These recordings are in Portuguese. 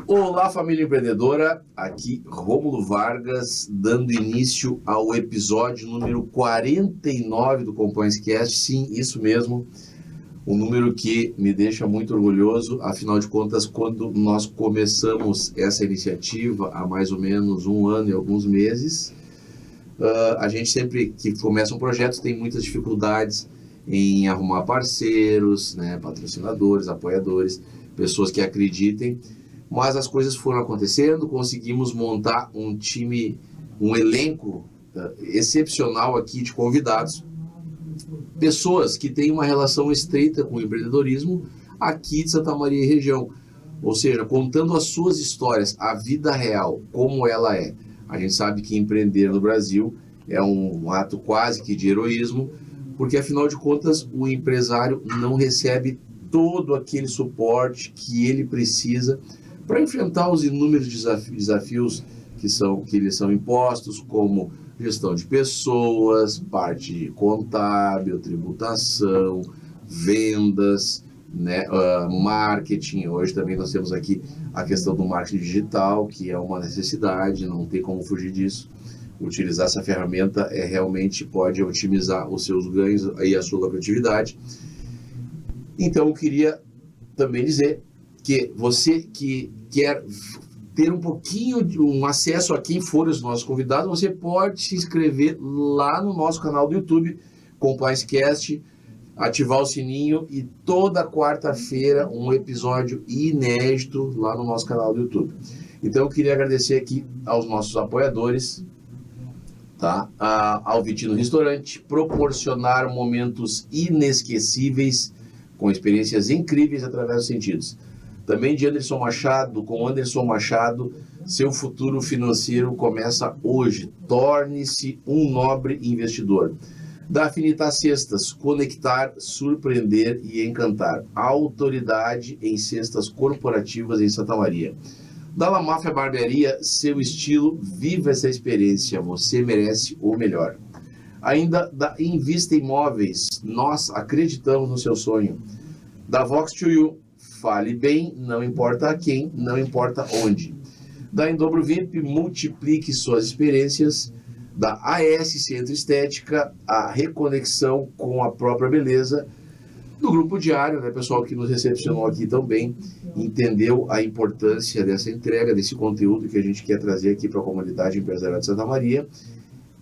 Olá, família empreendedora, aqui Rômulo Vargas, dando início ao episódio número 49 do Compliance Cast. Sim, isso mesmo, um número que me deixa muito orgulhoso. Afinal de contas, quando nós começamos essa iniciativa há mais ou menos um ano e alguns meses, a gente sempre que começa um projeto tem muitas dificuldades em arrumar parceiros, né, patrocinadores, apoiadores, pessoas que acreditem. Mas as coisas foram acontecendo, conseguimos montar um time, um elenco excepcional aqui de convidados, pessoas que têm uma relação estreita com o empreendedorismo aqui de Santa Maria e região, ou seja, contando as suas histórias, a vida real, como ela é. A gente sabe que empreender no Brasil é um ato quase que de heroísmo, porque afinal de contas o empresário não recebe todo aquele suporte que ele precisa para enfrentar os inúmeros desafios que lhes são impostos, como gestão de pessoas, parte contábil, tributação, vendas, né, marketing. Hoje também nós temos aqui a questão do marketing digital, que é uma necessidade, não tem como fugir disso. Utilizar essa ferramenta realmente pode otimizar os seus ganhos e a sua lucratividade. Então eu queria também dizer que você que quer ter um pouquinho de um acesso a quem for os nossos convidados, você pode se inscrever lá no nosso canal do YouTube, Compliance Cast, ativar o sininho e toda quarta-feira um episódio inédito lá no nosso canal do YouTube. Então eu queria agradecer aqui aos nossos apoiadores, tá? Ao Vitino Restaurante, proporcionar momentos inesquecíveis com experiências incríveis através dos sentidos. Também de Anderson Machado, com Anderson Machado, seu futuro financeiro começa hoje. Torne-se um nobre investidor. Da Afinitas Cestas, conectar, surpreender e encantar. Autoridade em cestas corporativas em Santa Maria. Da La Máfia Barbearia, seu estilo, viva essa experiência, você merece o melhor. Ainda da Invista Imóveis, nós acreditamos no seu sonho. Da Vox2U, fale bem, não importa a quem, não importa onde. Da Endobro VIP, multiplique suas experiências. Da AS Centro Estética, a reconexão com a própria beleza. Do Grupo Diário, né, pessoal que nos recepcionou aqui também, entendeu a importância dessa entrega, desse conteúdo que a gente quer trazer aqui para a comunidade empresarial de Santa Maria.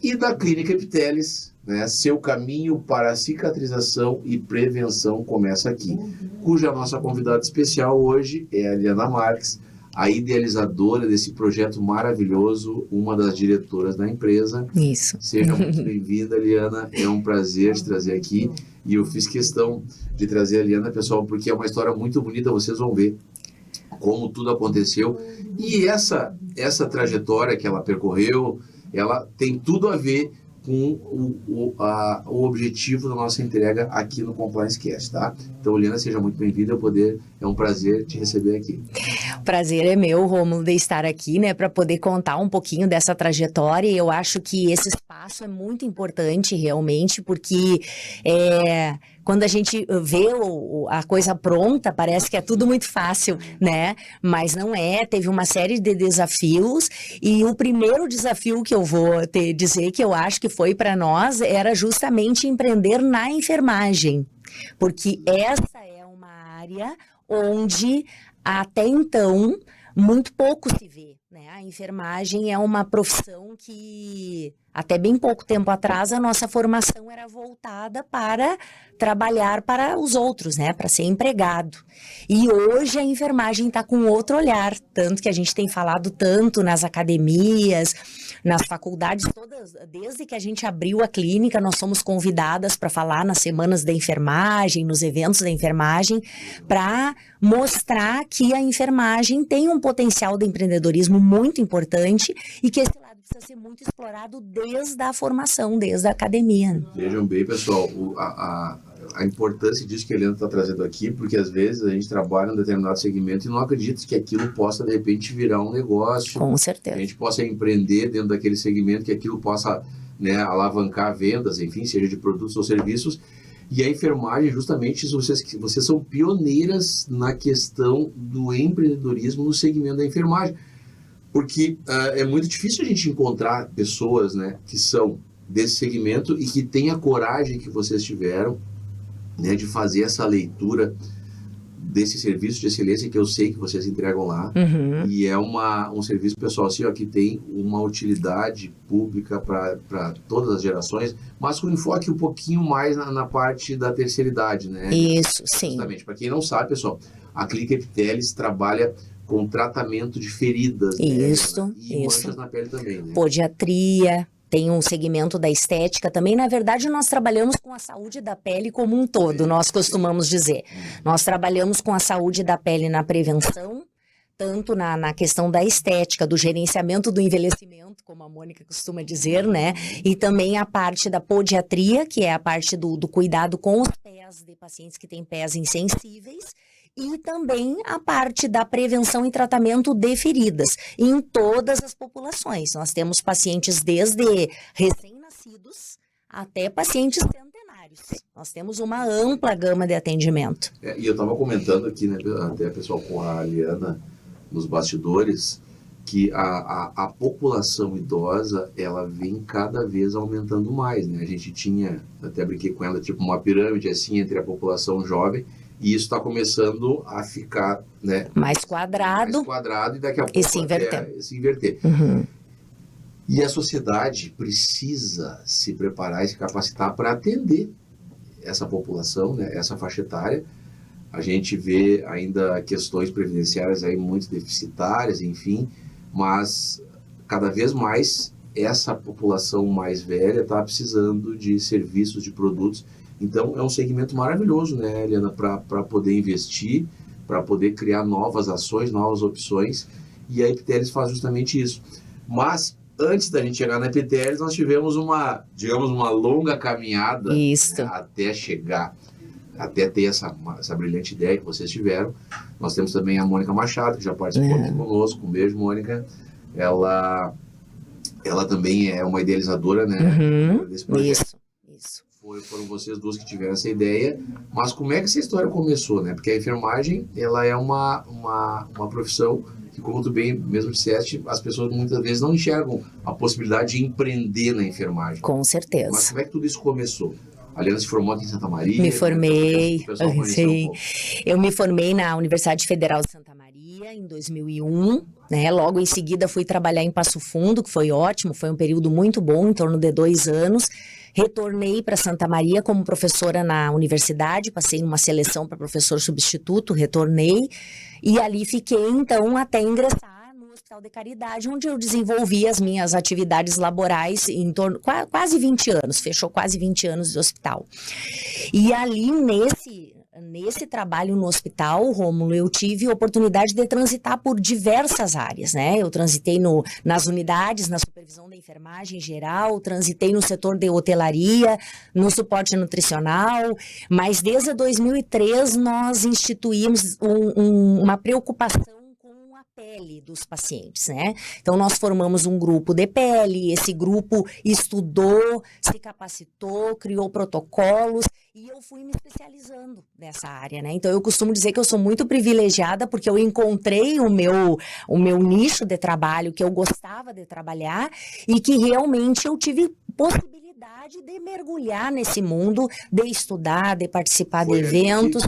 E da Clínica Epiteles, né, seu caminho para a cicatrização e prevenção começa aqui, cuja nossa convidada especial hoje é a Eliana Marques, a idealizadora desse projeto maravilhoso, uma das diretoras da empresa. Isso. Seja muito bem-vinda, Eliana, é um prazer te trazer aqui, e eu fiz questão de trazer a Eliana, pessoal, porque é uma história muito bonita, vocês vão ver como tudo aconteceu, e essa trajetória que ela percorreu, ela tem tudo a ver com o objetivo da nossa entrega aqui no Compliance Cast, tá? Então, Eliana, seja muito bem-vinda, é um prazer te receber aqui. O prazer é meu, Rômulo, de estar aqui, né, para poder contar um pouquinho dessa trajetória. Eu acho que esse espaço é muito importante, realmente, porque quando a gente vê a coisa pronta, parece que é tudo muito fácil, né? Mas não é, teve uma série de desafios, e o primeiro desafio que eu vou dizer que eu acho que foi para nós era justamente empreender na enfermagem, porque essa é uma área onde até então muito pouco se vê, né? A enfermagem é uma profissão que até bem pouco tempo atrás a nossa formação era voltada para trabalhar para os outros, né? Para ser empregado. E hoje a enfermagem está com outro olhar, tanto que a gente tem falado tanto nas academias, nas faculdades todas, desde que a gente abriu a clínica, nós somos convidadas para falar nas semanas da enfermagem, nos eventos da enfermagem, para mostrar que a enfermagem tem um potencial de empreendedorismo muito importante e que esse lado precisa ser muito explorado desde a formação, desde a academia. Vejam bem, pessoal, a importância disso que a Helena está trazendo aqui, porque às vezes a gente trabalha em um determinado segmento e não acredita que aquilo possa, de repente, virar um negócio. Com certeza. Que a gente possa empreender dentro daquele segmento, que aquilo possa, né, alavancar vendas, enfim, seja de produtos ou serviços. E a enfermagem, justamente, vocês são pioneiras na questão do empreendedorismo no segmento da enfermagem. Porque é muito difícil a gente encontrar pessoas, né, que são desse segmento e que têm a coragem que vocês tiveram, né, de fazer essa leitura desse serviço de excelência que eu sei que vocês entregam lá. Uhum. E é um serviço, pessoal, assim, ó, que tem uma utilidade pública para todas as gerações, mas com enfoque um pouquinho mais na parte da terceira idade, né? Isso, sim. Justamente. Para quem não sabe, pessoal, a Clínica Epiteles trabalha com tratamento de feridas, isso, né? E manchas na pele também, né? Podiatria, tem um segmento da estética também. Na verdade, nós trabalhamos com a saúde da pele como um todo, nós costumamos dizer. Nós trabalhamos com a saúde da pele na prevenção, tanto na questão da estética, do gerenciamento do envelhecimento, como a Mônica costuma dizer, né? E também a parte da podiatria, que é a parte do cuidado com os pés de pacientes que têm pés insensíveis, e também a parte da prevenção e tratamento de feridas em todas as populações. Nós temos pacientes desde recém-nascidos até pacientes centenários. Nós temos uma ampla gama de atendimento. E eu estava comentando aqui, né, até pessoal, com a Aliana nos bastidores, que a população idosa, ela vem cada vez aumentando mais, né? A gente tinha, até brinquei com ela, tipo uma pirâmide assim entre a população jovem. E isso está começando a ficar, né, mais quadrado e daqui a pouco se inverter. Uhum. E a sociedade precisa se preparar e se capacitar para atender essa população, né, essa faixa etária. A gente vê ainda questões previdenciárias aí muito deficitárias, enfim, mas cada vez mais essa população mais velha está precisando de serviços, de produtos. Então, é um segmento maravilhoso, né, Eliana, para poder investir, para poder criar novas ações, novas opções, e a Epiteles faz justamente isso. Mas, antes da gente chegar na Epiteles, nós tivemos uma longa caminhada, né, até chegar, até ter essa brilhante ideia que vocês tiveram. Nós temos também a Mônica Machado, que já participou aqui conosco. Um beijo, Mônica. Ela também é uma idealizadora, né, desse projeto. Isso. Foram vocês duas que tiveram essa ideia, mas como é que essa história começou, né? Porque a enfermagem, ela é uma profissão que, como tu bem mesmo disseste, as pessoas muitas vezes não enxergam a possibilidade de empreender na enfermagem. Com certeza. Mas como é que tudo isso começou? A Aliana se formou aqui em Santa Maria? Me formei, sim. Eu me formei na Universidade Federal de Santa Maria em 2001, né? Logo em seguida fui trabalhar em Passo Fundo, que foi ótimo, foi um período muito bom, em torno de 2 anos. Retornei para Santa Maria como professora na universidade, passei numa seleção para professor substituto, retornei e ali fiquei então até ingressar no Hospital de Caridade, onde eu desenvolvi as minhas atividades laborais em torno quase 20 anos, fechou quase 20 anos de hospital. E ali nesse trabalho no hospital, Rômulo, eu tive a oportunidade de transitar por diversas áreas, né? Eu transitei nas unidades, na supervisão da enfermagem geral, transitei no setor de hotelaria, no suporte nutricional, mas desde 2003 nós instituímos uma preocupação com a pele dos pacientes, né? Então nós formamos um grupo de pele, esse grupo estudou, se capacitou, criou protocolos, e eu fui me especializando nessa área, né? Então eu costumo dizer que eu sou muito privilegiada porque eu encontrei o meu nicho de trabalho que eu gostava de trabalhar e que realmente eu tive possibilidade de mergulhar nesse mundo, de estudar, de participar de eventos.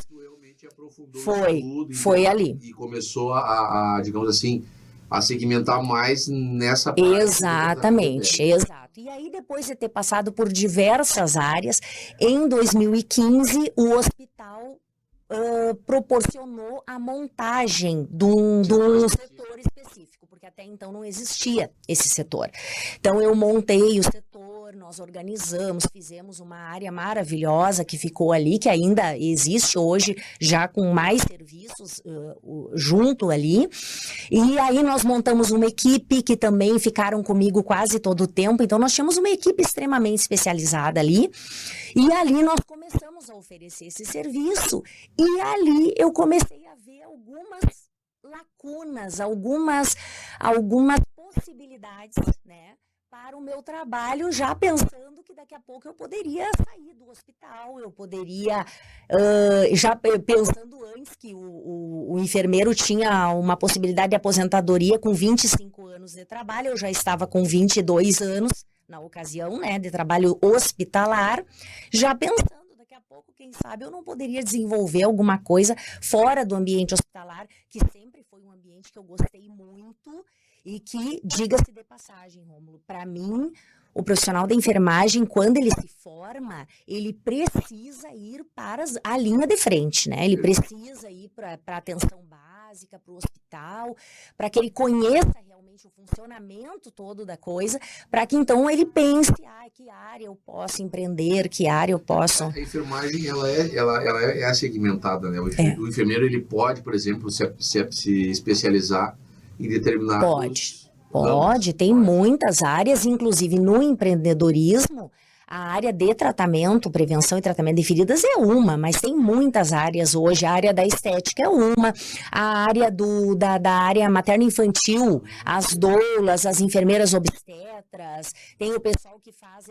Foi ali. E começou a, digamos assim, a segmentar mais nessa parte. Exatamente, exato. E aí, depois de ter passado por diversas áreas, em 2015, o hospital proporcionou a montagem de um setor específico, porque até então não existia esse setor. Então, eu montei o setor, nós organizamos, fizemos uma área maravilhosa que ficou ali, que ainda existe hoje, já com mais serviços junto ali. E aí nós montamos uma equipe que também ficaram comigo quase todo o tempo. Então nós tínhamos uma equipe extremamente especializada ali. E ali nós começamos a oferecer esse serviço. E ali eu comecei a ver algumas lacunas, algumas possibilidades, né, para o meu trabalho, já pensando que daqui a pouco eu poderia sair do hospital, eu poderia, já pensando antes que o enfermeiro tinha uma possibilidade de aposentadoria com 25 anos de trabalho, eu já estava com 22 anos na ocasião, né, de trabalho hospitalar, já pensando, daqui a pouco, quem sabe, eu não poderia desenvolver alguma coisa fora do ambiente hospitalar, que sempre foi um ambiente que eu gostei muito e que, diga-se de passagem, Rômulo, para mim, o profissional da enfermagem, quando ele se forma, ele precisa ir para a linha de frente, né? Ele precisa ir para a atenção básica, para o hospital, para que ele conheça realmente o funcionamento todo da coisa, para que então ele pense, que área eu posso empreender, que área eu posso... A enfermagem, ela é segmentada, né? O enfermeiro, ele pode, por exemplo, se especializar em determinados... Pode, tem muitas áreas, inclusive no empreendedorismo, a área de tratamento, prevenção e tratamento de feridas é uma, mas tem muitas áreas hoje, a área da estética é uma, a área da área materno-infantil, as doulas, as enfermeiras obstetras, tem o pessoal que faz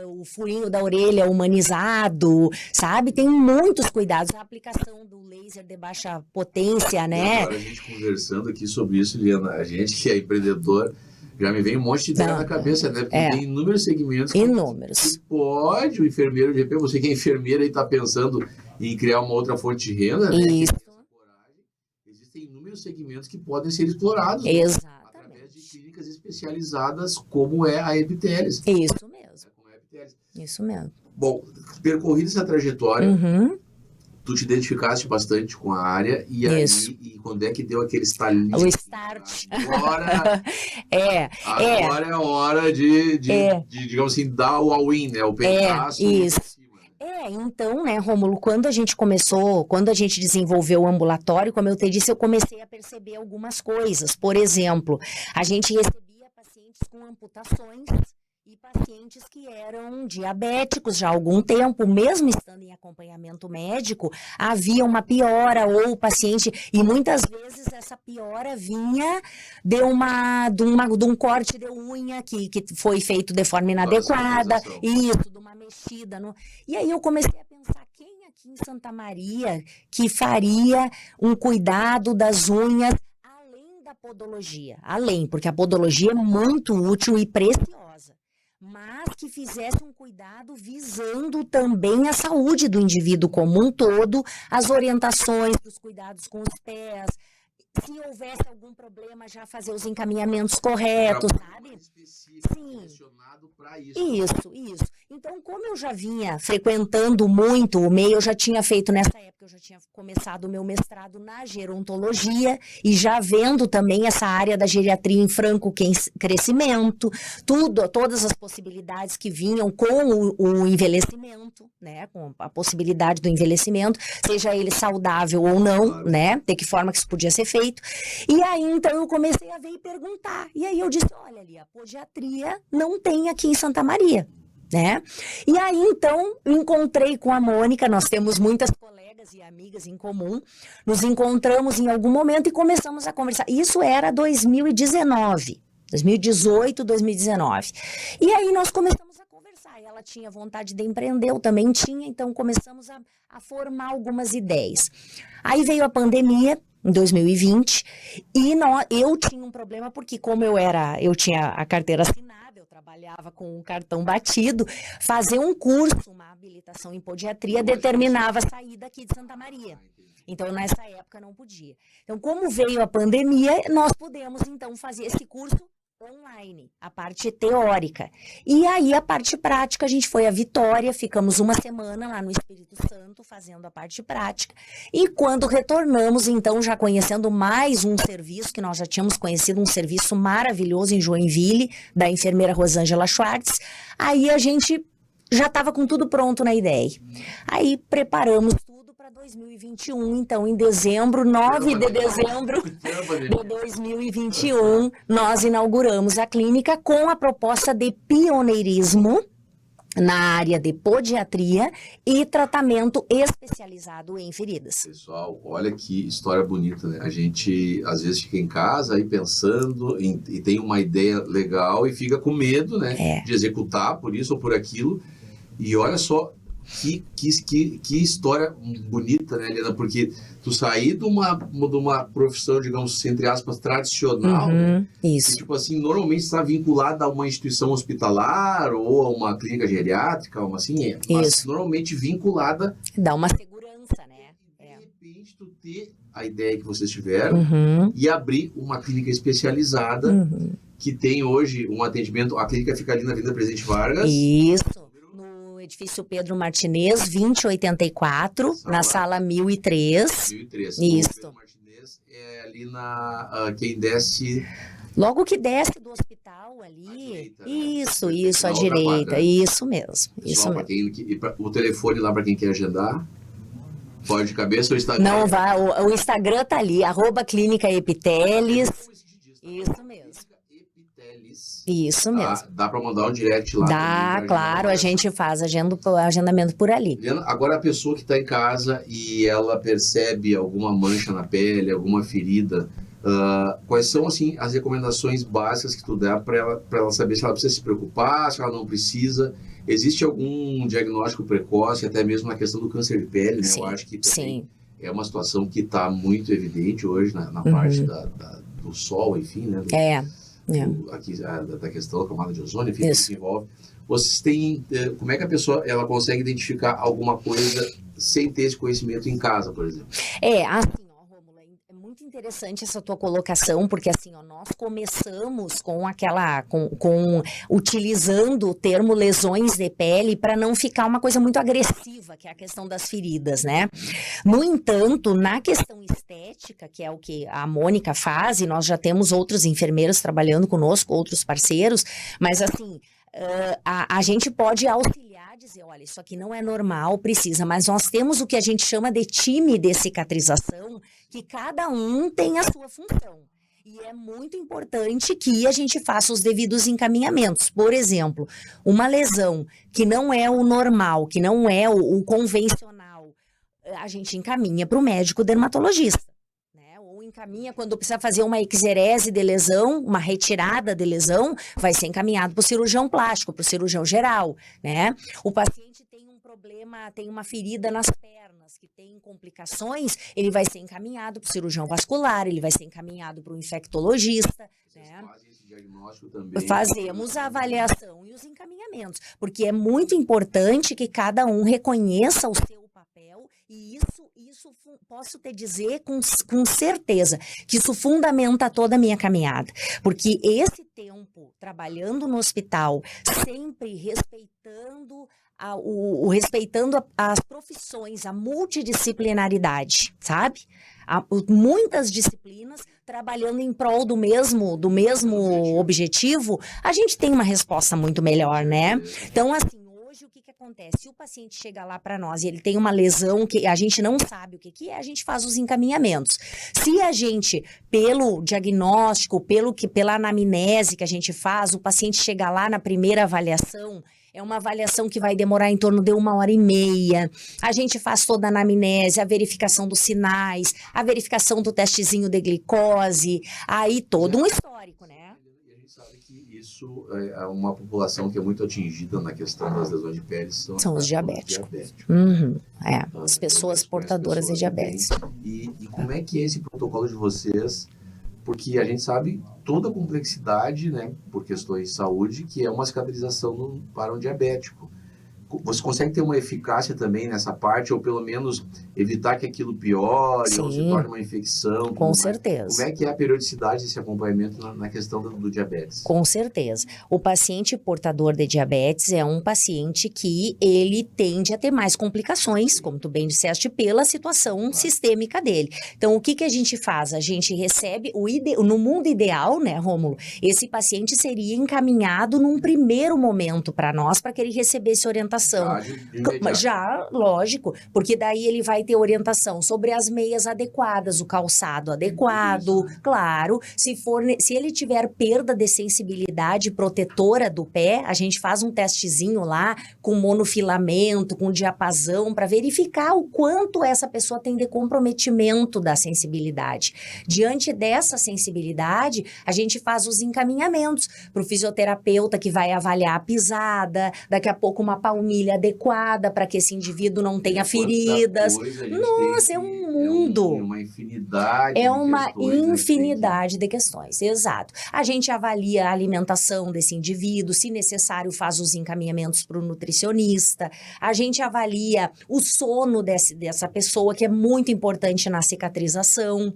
o furinho da orelha humanizado, sabe? Tem muitos cuidados, a aplicação do laser de baixa potência, né? Agora a gente conversando aqui sobre isso, Liana, a gente que é empreendedor, já me vem um monte de ideia na cabeça, né? Porque tem inúmeros segmentos. Que pode, o enfermeiro, de repente, você que é enfermeira e está pensando em criar uma outra fonte de renda, né? Isso. Existem inúmeros segmentos que podem ser explorados. Exatamente. Né? Através de clínicas especializadas, como é a Epiteles. Isso mesmo. Isso mesmo. Bom, percorrida essa trajetória, tu te identificaste bastante com a área e aí, e quando é que deu aquele estalinho? O start. Agora agora é a hora de digamos assim, dar o all-in, né? O pedaço. Isso. Então, né, Rômulo, quando a gente desenvolveu o ambulatório, como eu te disse, eu comecei a perceber algumas coisas. Por exemplo, a gente recebia pacientes com amputações e pacientes que eram diabéticos já há algum tempo, mesmo estando em acompanhamento médico, havia uma piora, ou o paciente, e muitas vezes essa piora vinha de um corte de unha que foi feito de forma inadequada, isso, de uma mexida. E aí eu comecei a pensar, quem aqui em Santa Maria que faria um cuidado das unhas além da podologia? Porque a podologia é muito útil e preciosa, mas que fizesse um cuidado visando também a saúde do indivíduo como um todo, as orientações dos cuidados com os pés, se houvesse algum problema, já fazer os encaminhamentos corretos, sabe? Sim. Isso. Então, como eu já vinha frequentando muito o meio, eu já tinha feito nessa época, eu já tinha começado o meu mestrado na gerontologia e já vendo também essa área da geriatria em franco crescimento, todas as possibilidades que vinham com o envelhecimento, né? Com a possibilidade do envelhecimento, seja ele saudável ou não, né? De que forma que isso podia ser feito. E aí, então, eu comecei a ver e perguntar. E aí eu disse, olha ali, a podiatria não tem aqui em Santa Maria, né? E aí, então, encontrei com a Mônica, nós temos muitas colegas e amigas em comum, nos encontramos em algum momento e começamos a conversar. Isso era 2019, 2018, 2019. E aí nós começamos a conversar. Ela tinha vontade de empreender, eu também tinha, então começamos a formar algumas ideias. Aí veio a pandemia, em 2020, e eu tinha um problema porque como eu tinha a carteira assinada, eu trabalhava com um cartão batido, fazer um curso, uma habilitação em podiatria, determinava sair daqui de Santa Maria. Então, nessa época, não podia. Então, como veio a pandemia, nós pudemos, então, fazer esse curso online, a parte teórica. E aí, a parte prática, a gente foi a Vitória, ficamos uma semana lá no Espírito Santo, fazendo a parte prática. E quando retornamos, então, já conhecendo mais um serviço, que nós já tínhamos conhecido, um serviço maravilhoso em Joinville, da enfermeira Rosângela Schwartz, aí a gente já estava com tudo pronto na ideia. Aí, preparamos tudo para 2021, então em dezembro, 9 de dezembro de 2021, nós inauguramos a clínica com a proposta de pioneirismo na área de podiatria e tratamento especializado em feridas. Pessoal, olha que história bonita, né? A gente às vezes fica em casa aí pensando e tem uma ideia legal e fica com medo, né? De executar por isso ou por aquilo. E olha só que história bonita, né, Helena? Porque tu sair de uma profissão, digamos, entre aspas, tradicional, né? Isso. Que, tipo assim, normalmente está vinculada a uma instituição hospitalar ou a uma clínica geriátrica, uma assim, mas normalmente vinculada... Dá uma segurança, né? De repente, tu ter a ideia que vocês tiveram e abrir uma clínica especializada que tem hoje um atendimento... A clínica fica ali na Avenida Presidente Vargas. Isso. Edifício Pedro Martinez, 2084, na sala 1003. 1003. Isso. Pedro Martinez é ali na... quem desce... Logo que desce do hospital ali. Direita, né? Isso, à direita. Isso mesmo. Pessoal, o telefone lá para quem quer agendar. Pode de cabeça ou Instagram? Não, o Instagram tá ali, @Clínica Epiteles. Isso mesmo. Isso mesmo. Dá para mandar um direct lá. Dá, claro, a gente faz agendamento por ali. Agora a pessoa que está em casa e ela percebe alguma mancha na pele, alguma ferida, quais são assim as recomendações básicas que tu dá para ela saber se ela precisa se preocupar, se ela não precisa? Existe algum diagnóstico precoce, até mesmo na questão do câncer de pele, né? Sim, eu acho que também sim. É uma situação que está muito evidente hoje na parte do sol, enfim, né? Aqui, da questão da camada de ozônio, enfim, que se envolve. Vocês têm, como é que a pessoa ela consegue identificar alguma coisa sem ter esse conhecimento em casa, por exemplo? Assim, Rômulo, é muito interessante essa tua colocação, porque assim, nós começamos com utilizando o termo lesões de pele para não ficar uma coisa muito agressiva, que é a questão das feridas, né? No entanto, na questão estética, que é o que a Mônica faz, e nós já temos outros enfermeiros trabalhando conosco, outros parceiros, mas assim, a gente pode auxiliar, dizer, olha, isso aqui não é normal, precisa, mas nós temos o que a gente chama de time de cicatrização, que cada um tem a sua função. E é muito importante que a gente faça os devidos encaminhamentos. Por exemplo, uma lesão que não é o normal, que não é o convencional, a gente encaminha para o médico dermatologista, né? Ou encaminha quando precisa fazer uma exerese de lesão, uma retirada de lesão, vai ser encaminhado para o cirurgião plástico, para o cirurgião geral, né? O paciente tem um problema, tem uma ferida nas pernas, que tem complicações, ele vai ser encaminhado para o cirurgião vascular, ele vai ser encaminhado para o infectologista, né? Fazem esse diagnóstico também. Fazemos a avaliação e os encaminhamentos, porque é muito importante que cada um reconheça o seu papel, e isso posso te dizer com certeza, que isso fundamenta toda a minha caminhada, porque esse tempo trabalhando no hospital, sempre respeitando respeitando as profissões, a multidisciplinaridade, sabe? Muitas disciplinas trabalhando em prol do mesmo objetivo, a gente tem uma resposta muito melhor, né? Então, assim, hoje o que acontece? Se o paciente chega lá para nós e ele tem uma lesão que a gente não sabe o que é, a gente faz os encaminhamentos. Se a gente, pelo diagnóstico, pela anamnese que a gente faz, o paciente chega lá na primeira avaliação, é uma avaliação que vai demorar em torno de 1h30. A gente faz toda a anamnese, a verificação dos sinais, a verificação do testezinho de glicose, aí todo um histórico, né? E a gente sabe que isso é uma população que é muito atingida na questão das lesões de pele. São os diabéticos. As pessoas portadoras de diabetes. E como é que é esse protocolo de vocês? Porque a gente sabe toda a complexidade, né, por questões de saúde, que é uma cicatrização para um diabético. Você consegue ter uma eficácia também nessa parte, ou pelo menos evitar que aquilo piore, ou se torne uma infecção? Com certeza. Como é que é a periodicidade desse acompanhamento na questão do diabetes? Com certeza. O paciente portador de diabetes é um paciente que ele tende a ter mais complicações, como tu bem disseste, pela situação sistêmica dele. Então, o que a gente faz? A gente recebe, no mundo ideal, né, Rômulo, esse paciente seria encaminhado num primeiro momento para nós, para que ele recebesse orientação. Já, lógico, porque daí ele vai ter orientação sobre as meias adequadas, o calçado adequado, claro. Se ele tiver perda de sensibilidade protetora do pé, a gente faz um testezinho lá com monofilamento, com diapasão, para verificar o quanto essa pessoa tem de comprometimento da sensibilidade. Diante dessa sensibilidade, a gente faz os encaminhamentos para o fisioterapeuta que vai avaliar a pisada, daqui a pouco uma palmilha adequada para que esse indivíduo não tenha feridas. Nossa, é um mundo. Uma infinidade É uma infinidade de questões, exato. A gente avalia a alimentação desse indivíduo, se necessário faz os encaminhamentos para o nutricionista, a gente avalia o sono dessa pessoa, que é muito importante na cicatrização,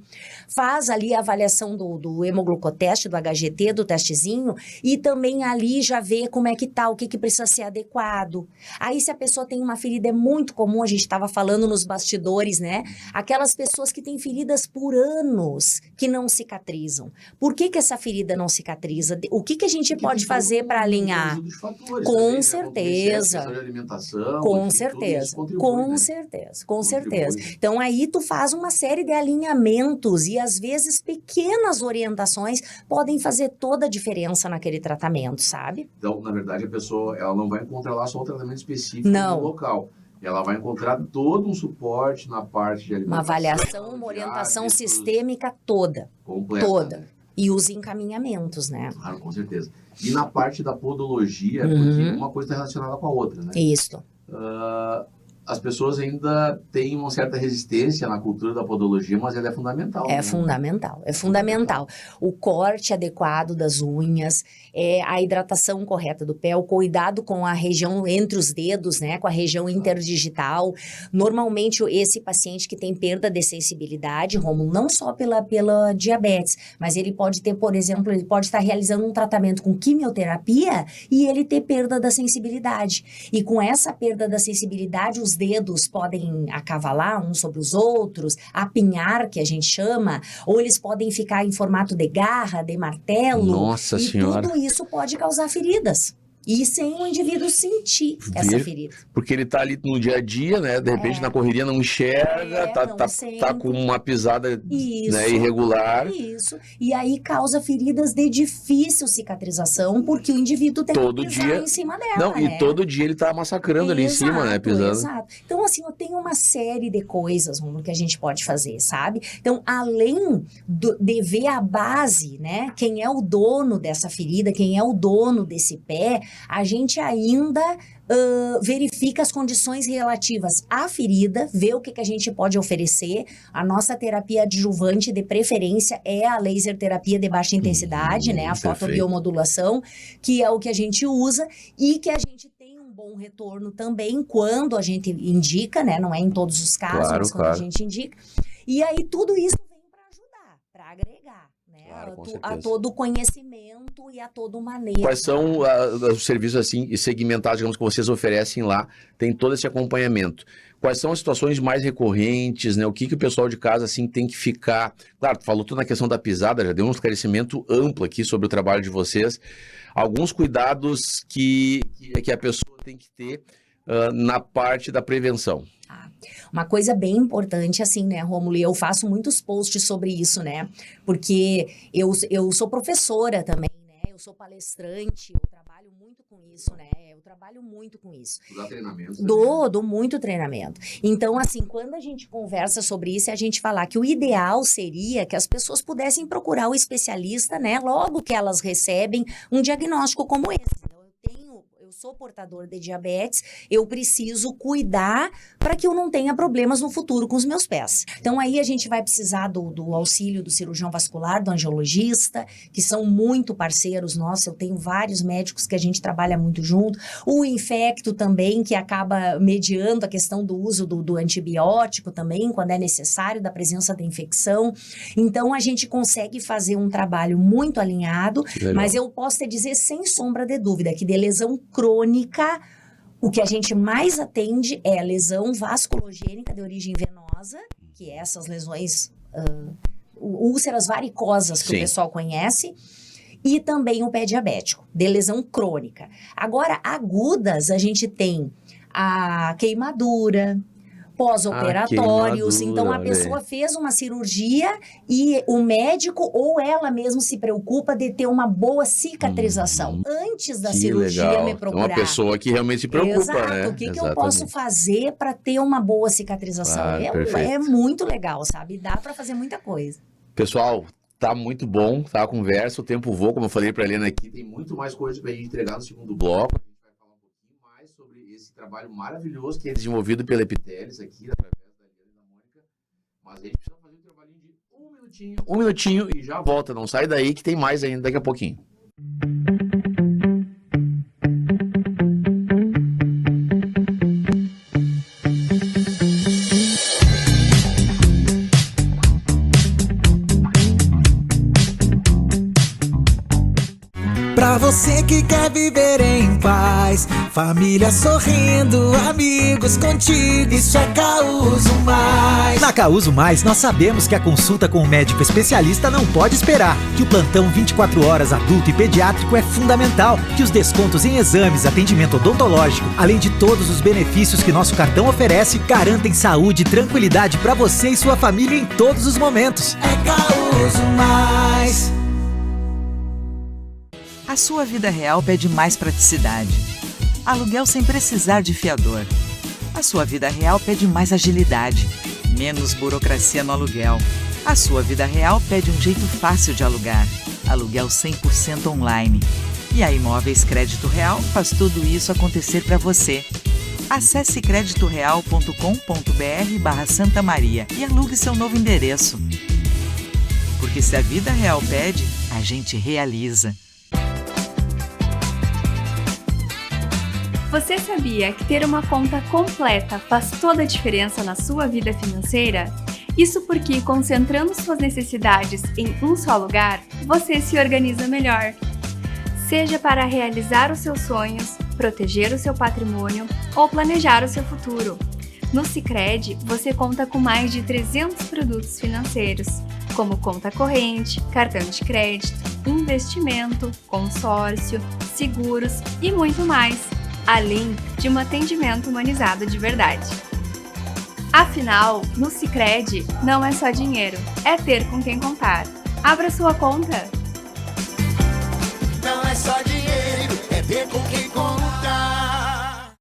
faz ali a avaliação do hemoglucoteste, do HGT, do testezinho, e também ali já vê como é que tá, o que precisa ser adequado. Aí se a pessoa tem uma ferida, é muito comum, a gente estava falando nos bastidores, né? Aquelas pessoas que têm feridas por anos, que não cicatrizam. Por que essa ferida não cicatriza? O que a gente pode fazer para alinhar? Com certeza. Com certeza. Com certeza. Com certeza. Então aí tu faz uma série de alinhamentos e às vezes pequenas orientações podem fazer toda a diferença naquele tratamento, sabe? Então, na verdade, a pessoa ela não vai encontrar lá só um tratamento específico no local. Ela vai encontrar todo um suporte na parte de alimentação. Uma avaliação, uma orientação sistêmica toda. Completa. Toda. E os encaminhamentos, né? Claro, com certeza. E na parte da podologia, porque uma coisa está relacionada com a outra, né? Isso. As pessoas ainda têm uma certa resistência na cultura da podologia, mas ela é fundamental. É fundamental, é fundamental. O corte adequado das unhas, a hidratação correta do pé, o cuidado com a região entre os dedos, né, com a região interdigital. Normalmente, esse paciente que tem perda de sensibilidade, Rômulo, não só pela diabetes, mas ele pode ter, por exemplo, ele pode estar realizando um tratamento com quimioterapia e ele ter perda da sensibilidade. E com essa perda da sensibilidade, os dedos podem acavalar uns sobre os outros, apinhar, que a gente chama, ou eles podem ficar em formato de garra, de martelo. Nossa Senhora. Tudo isso pode causar feridas. E sem o indivíduo sentir essa ferida. Porque ele tá ali no dia a dia, né? De repente na correria não enxerga, tá com uma pisada né, irregular. Isso. E aí causa feridas de difícil cicatrização, porque o indivíduo tem que pisar em cima dela. Não, e todo dia ele tá massacrando ali em cima, né? Pisando. Exato. Então, assim, eu tenho uma série de coisas, Romulo, que a gente pode fazer, sabe? Então, além de ver a base, né? Quem é o dono dessa ferida, quem é o dono desse pé, a gente ainda verifica as condições relativas à ferida, vê o que a gente pode oferecer. A nossa terapia adjuvante de preferência é a laser terapia de baixa intensidade, né? A fotobiomodulação, que é o que a gente usa e que a gente tem um bom retorno também quando a gente indica, né? Não é em todos os casos, mas quando a gente indica. E aí tudo isso vem para ajudar, para agregar. A todo o conhecimento e a todo o manejo. Quais são os serviços assim segmentados, digamos, que vocês oferecem lá? Tem todo esse acompanhamento. Quais são as situações mais recorrentes, né? O que o pessoal de casa assim tem que ficar... Claro, tu falou tudo na questão da pisada, já deu um esclarecimento amplo aqui sobre o trabalho de vocês. Alguns cuidados que a pessoa tem que ter na parte da prevenção. Uma coisa bem importante, assim, né, Rômulo, e eu faço muitos posts sobre isso, né, porque eu sou professora também, né, eu sou palestrante, eu trabalho muito com isso, né, Tu dá treinamento? Dou muito treinamento. Então, assim, quando a gente conversa sobre isso, a gente falar que o ideal seria que as pessoas pudessem procurar o especialista, né, logo que elas recebem um diagnóstico como esse. Eu sou portador de diabetes, eu preciso cuidar para que eu não tenha problemas no futuro com os meus pés. Então, aí a gente vai precisar do auxílio do cirurgião vascular, do angiologista, que são muito parceiros nossos. Eu tenho vários médicos que a gente trabalha muito junto. O infecto também, que acaba mediando a questão do uso do antibiótico também, quando é necessário, da presença da infecção. Então, a gente consegue fazer um trabalho muito alinhado, mas eu posso te dizer, sem sombra de dúvida, que de lesão crônica, o que a gente mais atende é a lesão vasculogênica de origem venosa, que é essas lesões, úlceras varicosas que o pessoal conhece, e também o pé diabético, de lesão crônica. Agora, agudas, a gente tem a queimadura, pós-operatórios. queimadura, Então, a olha pessoa aí. fez uma cirurgia e o médico ou ela mesmo se preocupa de ter uma boa cicatrização. Antes da Que cirurgia legal. me É procurar. uma pessoa que realmente se preocupa, Exato. né? O que eu posso Exatamente. fazer para ter uma boa cicatrização? Claro, perfeito. É muito legal, sabe? Dá para fazer muita coisa. Pessoal, tá muito bom, tá a conversa, o tempo voa, como eu falei pra Helena aqui, tem muito mais coisa pra gente entregar no segundo bloco. A gente vai falar um pouquinho mais sobre esse trabalho maravilhoso que é desenvolvido pela Epiteles aqui, através da Helena e da Mônica. Mas a gente precisa fazer um trabalhinho de um minutinho e já volta. Não sai daí que tem mais ainda daqui a pouquinho. Pra você que quer viver em paz, família sorrindo, amigos contigo, isso é Causo Mais. Na Causo Mais, nós sabemos que a consulta com o médico especialista não pode esperar, que o plantão 24 horas adulto e pediátrico é fundamental, que os descontos em exames, atendimento odontológico, além de todos os benefícios que nosso cartão oferece, garantem saúde e tranquilidade pra você e sua família em todos os momentos. É Causo Mais. A sua vida real pede mais praticidade. Aluguel sem precisar de fiador. A sua vida real pede mais agilidade. Menos burocracia no aluguel. A sua vida real pede um jeito fácil de alugar. Aluguel 100% online. E a Imóveis Crédito Real faz tudo isso acontecer para você. Acesse creditoreal.com.br/Santa Maria e alugue seu novo endereço. Porque se a vida real pede, a gente realiza. Você sabia que ter uma conta completa faz toda a diferença na sua vida financeira? Isso porque, concentrando suas necessidades em um só lugar, você se organiza melhor. Seja para realizar os seus sonhos, proteger o seu patrimônio ou planejar o seu futuro. No Sicredi, você conta com mais de 300 produtos financeiros, como conta corrente, cartão de crédito, investimento, consórcio, seguros e muito mais, além de um atendimento humanizado de verdade. Afinal, no Sicredi não é só dinheiro, é ter com quem contar. Abra sua conta! Não é só dinheiro, é ter com quem contar.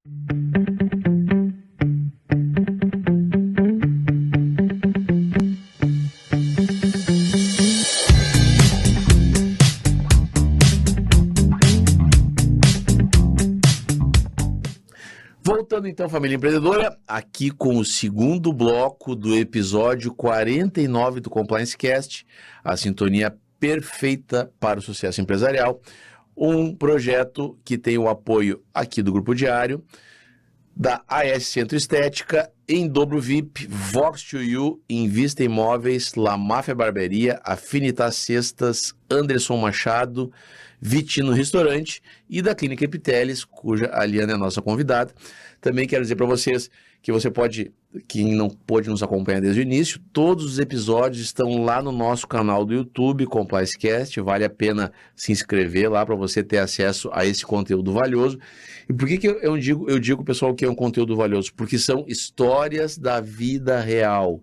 Voltando então, família empreendedora, aqui com o segundo bloco do episódio 49 do Compliance Cast, a sintonia perfeita para o sucesso empresarial, um projeto que tem o apoio aqui do Grupo Diário, da AS Centro Estética, Em Dobro VIP, Vox2U, Invista Imóveis, La Máfia Barbearia, Afinitas Cestas, Anderson Machado, Vitino Restaurante e da Clínica Epiteles, cuja a Liana é a nossa convidada. Também quero dizer para vocês que você pode, quem não pôde nos acompanhar desde o início, todos os episódios estão lá no nosso canal do YouTube, CompliceCast, vale a pena se inscrever lá para você ter acesso a esse conteúdo valioso. E por que eu digo, pessoal, que é um conteúdo valioso? Porque são histórias da vida real.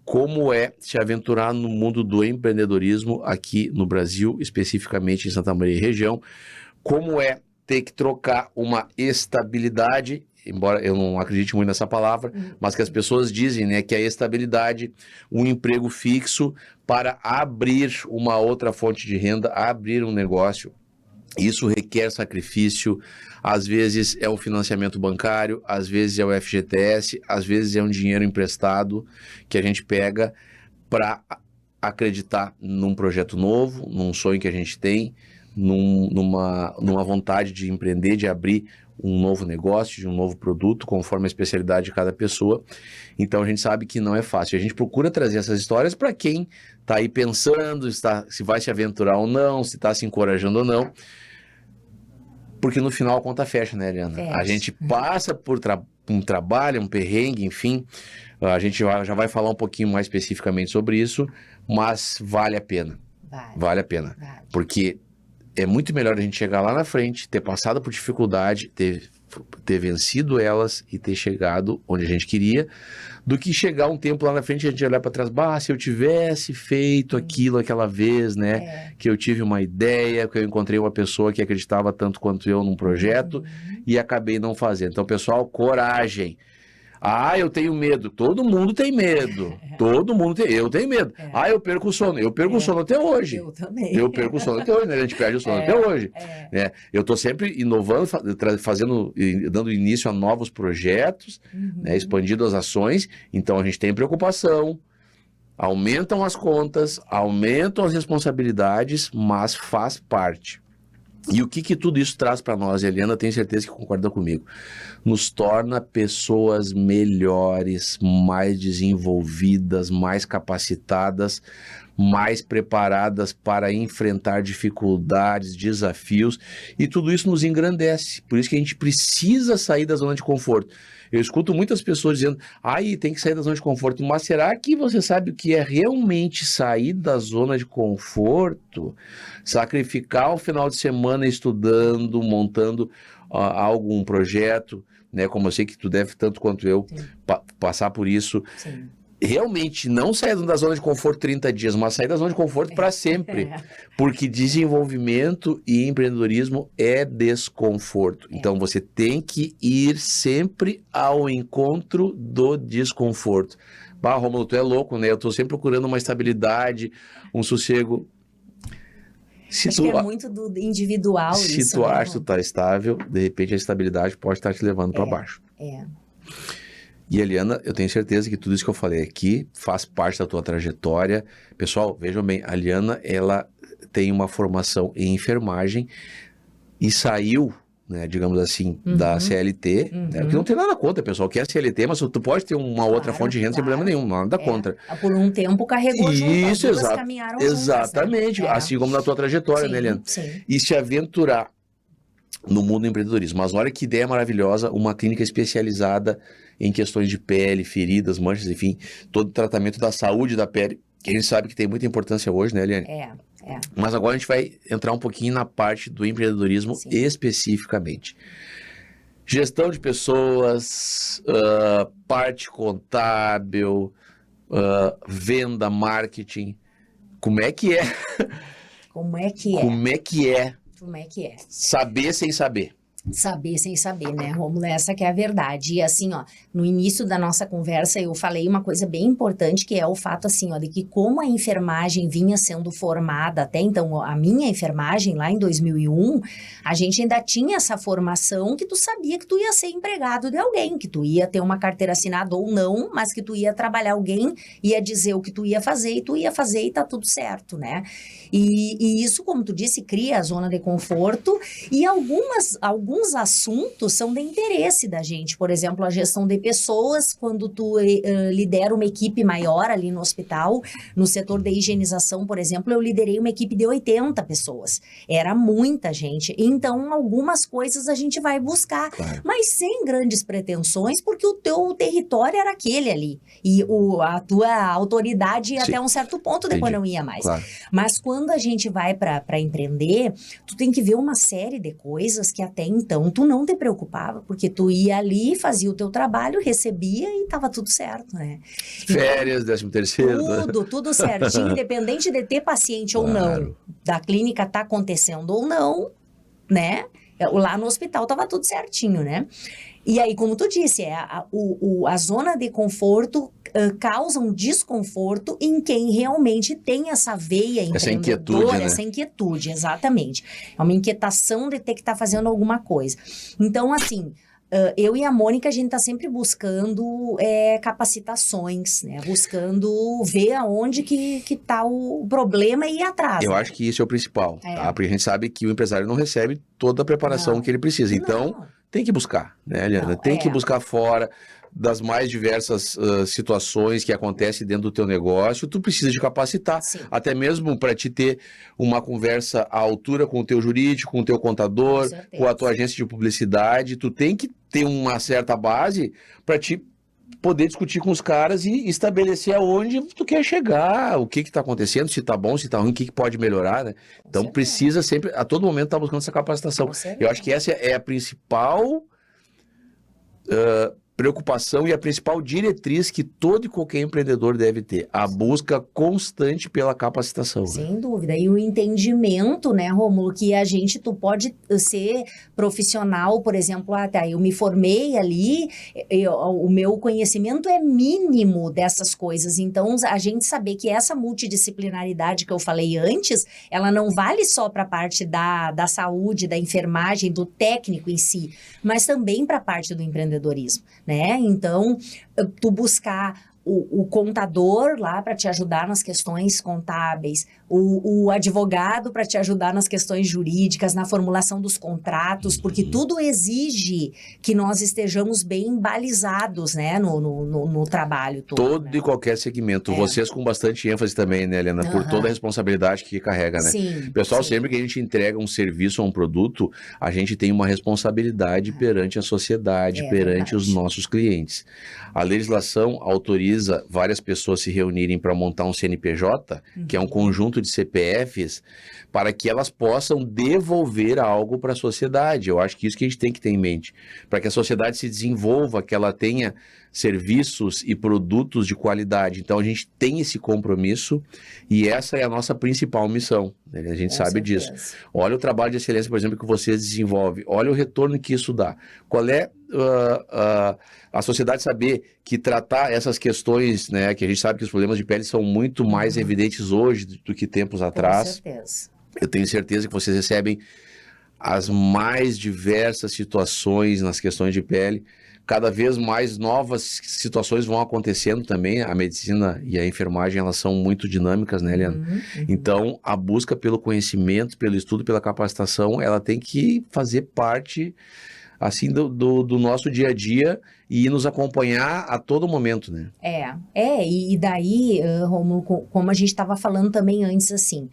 Como é se aventurar no mundo do empreendedorismo aqui no Brasil, especificamente em Santa Maria e região. Como é ter que trocar uma estabilidade, embora eu não acredite muito nessa palavra, mas que as pessoas dizem, né, que a estabilidade, um emprego fixo para abrir uma outra fonte de renda, abrir um negócio. Isso requer sacrifício, às vezes é um financiamento bancário, às vezes é o FGTS, às vezes é um dinheiro emprestado que a gente pega para acreditar num projeto novo, num sonho que a gente tem, numa vontade de empreender, de abrir um novo negócio, de um novo produto, conforme a especialidade de cada pessoa. Então a gente sabe que não é fácil. A gente procura trazer essas histórias para quem está aí pensando se vai se aventurar ou não, se está se encorajando ou não. Porque no final a conta fecha, né, Eliana? Fecha. A gente passa por um trabalho, um perrengue, enfim. A gente já vai falar um pouquinho mais especificamente sobre isso, mas vale a pena. Vale a pena. Vale. Porque é muito melhor a gente chegar lá na frente, ter passado por dificuldade, ter ter vencido elas e ter chegado onde a gente queria, do que chegar um tempo lá na frente e a gente olhar para trás, se eu tivesse feito aquilo aquela vez, né, que eu tive uma ideia, que eu encontrei uma pessoa que acreditava tanto quanto eu num projeto e acabei não fazendo. Então, pessoal, coragem. Eu tenho medo. Todo mundo tem medo. Todo mundo tem. Eu tenho medo. Eu perco o sono. Eu perco o sono até hoje. Eu também. Eu perco o sono até hoje, né? A gente perde o sono até hoje. Né? Eu estou sempre inovando, dando início a novos projetos, né? Expandindo as ações. Então, a gente tem preocupação. Aumentam as contas, aumentam as responsabilidades, mas faz parte. E o que tudo isso traz para nós, Eliana, tenho certeza que concorda comigo, nos torna pessoas melhores, mais desenvolvidas, mais capacitadas, mais preparadas para enfrentar dificuldades, desafios, e tudo isso nos engrandece. Por isso que a gente precisa sair da zona de conforto. Eu escuto muitas pessoas dizendo, tem que sair da zona de conforto, mas será que você sabe o que é realmente sair da zona de conforto? Sacrificar o final de semana estudando, montando algum projeto, né? Como eu sei que tu deve tanto quanto eu passar por isso. Sim. Realmente não sair da zona de conforto 30 dias, mas sair da zona de conforto para sempre. Porque desenvolvimento e empreendedorismo é desconforto. Então você tem que ir sempre ao encontro do desconforto. Rômulo, tu é louco, né? Eu tô sempre procurando uma estabilidade, um sossego. Acho que é muito do individual isso. Se tu acha que tu tá estável, de repente a estabilidade pode estar te levando para baixo. E, Eliana, eu tenho certeza que tudo isso que eu falei aqui faz parte da tua trajetória. Pessoal, vejam bem, a Eliana, ela tem uma formação em enfermagem e saiu, né, digamos assim, da CLT, né, porque não tem nada contra, pessoal, que é CLT, mas tu pode ter uma outra fonte de renda sem problema nenhum, nada contra. Por um tempo carregou isso, junto, caminharam exatamente, juntas, né? assim como na tua trajetória, né, Eliana? Sim. E se aventurar no mundo do empreendedorismo. Mas olha que ideia maravilhosa, uma clínica especializada em questões de pele, feridas, manchas, enfim, todo o tratamento da saúde da pele, que a gente sabe que tem muita importância hoje, né, Eliane? Mas agora a gente vai entrar um pouquinho na parte do empreendedorismo especificamente. Gestão de pessoas, parte contábil, venda, marketing. Como é que é? Como é que é? Como é que é? Como é que é? Saber sem saber. Saber sem saber, né, Rômulo? Essa que é a verdade. E assim, no início da nossa conversa eu falei uma coisa bem importante, que é o fato assim, de que como a enfermagem vinha sendo formada até então, a minha enfermagem lá em 2001, a gente ainda tinha essa formação que tu sabia que tu ia ser empregado de alguém, que tu ia ter uma carteira assinada ou não, mas que tu ia trabalhar, alguém ia dizer o que tu ia fazer e tu ia fazer e tá tudo certo, né? E isso, como tu disse, cria a zona de conforto e alguns assuntos são de interesse da gente. Por exemplo, a gestão de pessoas, quando tu lidera uma equipe maior ali no hospital, no setor de higienização, por exemplo, eu liderei uma equipe de 80 pessoas. Era muita gente. Então, algumas coisas a gente vai buscar, mas sem grandes pretensões, porque o teu território era aquele ali. E a tua autoridade ia até um certo ponto, depois não ia mais. Mas quando a gente vai para empreender, tu tem que ver uma série de coisas que até então tu não te preocupava, porque tu ia ali, fazia o teu trabalho, recebia e tava tudo certo, né? Férias, 13º. Tudo certinho, independente de ter paciente ou não, da clínica tá acontecendo ou não, né? Lá no hospital tava tudo certinho, né? E aí, como tu disse, a zona de conforto causa um desconforto em quem realmente tem essa veia empreendedora, essa inquietude, exatamente. É uma inquietação de ter que estar fazendo alguma coisa. Então, assim, eu e a Mônica, a gente está sempre buscando capacitações, né? Buscando ver aonde que tá o problema e ir atrás. Eu acho que isso é o principal, tá? Porque a gente sabe que o empresário não recebe toda a preparação que ele precisa. Então, tem que buscar, né, Eliana? Tem que buscar fora das mais diversas situações que acontecem dentro do teu negócio. Tu precisa de capacitar, até mesmo para te ter uma conversa à altura com o teu jurídico, com o teu contador, com a tua agência de publicidade. Tu tem que ter uma certa base para te poder discutir com os caras e estabelecer aonde tu quer chegar, o que está acontecendo, se está bom, se está ruim, o que pode melhorar, né? Então precisa sempre, a todo momento, estar buscando essa capacitação. Eu acho que essa é a principal preocupação e a principal diretriz que todo e qualquer empreendedor deve ter, a busca constante pela capacitação. Sem dúvida. E o entendimento, né, Rômulo, que tu pode ser profissional, por exemplo, eu me formei ali, o meu conhecimento é mínimo dessas coisas. Então, a gente saber que essa multidisciplinaridade que eu falei antes, ela não vale só para a parte da saúde, da enfermagem, do técnico em si, mas também para a parte do empreendedorismo, né? Então, tu buscar o contador lá para te ajudar nas questões contábeis, o advogado para te ajudar nas questões jurídicas, na formulação dos contratos, porque tudo exige que nós estejamos bem balizados, né, no trabalho todo. E qualquer segmento. Vocês com bastante ênfase também, né, Helena, por toda a responsabilidade que carrega, né? Sim, Pessoal, sempre que a gente entrega um serviço ou um produto, a gente tem uma responsabilidade perante a sociedade, perante os nossos clientes. A legislação autoriza várias pessoas se reunirem para montar um CNPJ, que é um conjunto de CPFs, para que elas possam devolver algo para a sociedade. Eu acho que isso que a gente tem que ter em mente. Para que a sociedade se desenvolva, que ela tenha serviços e produtos de qualidade. Então, a gente tem esse compromisso e essa é a nossa principal missão. Né? A gente sabe disso. Olha o trabalho de excelência, por exemplo, que vocês desenvolvem. Olha o retorno que isso dá. Qual é a sociedade saber que tratar essas questões, né, que a gente sabe que os problemas de pele são muito mais evidentes hoje do que tempos atrás. Com certeza. Eu tenho certeza que vocês recebem as mais diversas situações nas questões de pele. Cada vez mais novas situações vão acontecendo também. A medicina e a enfermagem, elas são muito dinâmicas, né, Helena? Então, a busca pelo conhecimento, pelo estudo, pela capacitação, ela tem que fazer parte, assim, do nosso dia a dia e nos acompanhar a todo momento, né? E daí, Rômulo, como a gente estava falando também antes, assim,